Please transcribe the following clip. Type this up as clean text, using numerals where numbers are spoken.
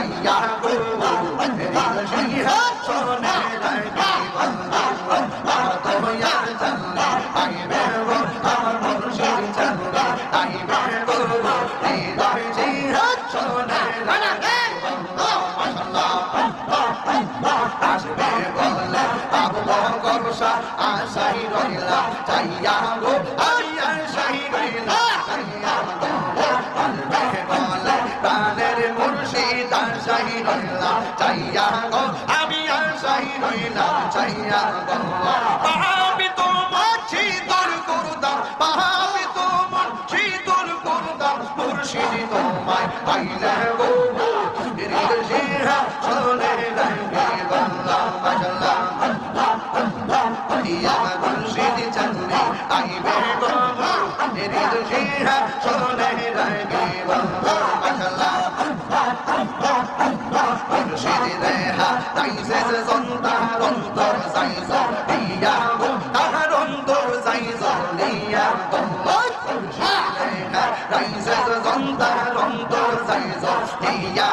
চাইয়া গো হৃদয় শোনে লাগে তোমার জানলে আইবে গো আমার মুর্শিদ জানলে আইবে গো হৃদয় শোনে লাগে আসবে বলে আবু বকর শাহ আশাই রইলা চাইয়া গো আমি আশাই রইলা চাইয়া গো আসবে বলে প্রাণের মুর্শিদ আশাই রইলা চাইয়া গো আমি আশাই রইলা চাইয়া গো পাহাবি তোমার শীতল করুদা পাহাবি তোমার শীতল করুদা মুর্শিদ তোমায় পাইলে গো শোনে লাগে বল্লা বাজলা ইয়া মুর্শিদ জানলে আইবে গো হৃদয় শোনে লাগে বল্লা বাজলা মুর্শিদ রেহা তাইছে সন্তান অন্তর সাইজ ইয়া গো তাহার অন্তর সাইজ ইয়া গো মুর্শিদ রেহা তাইছে সন্তান অন্তর সাইজ ইয়া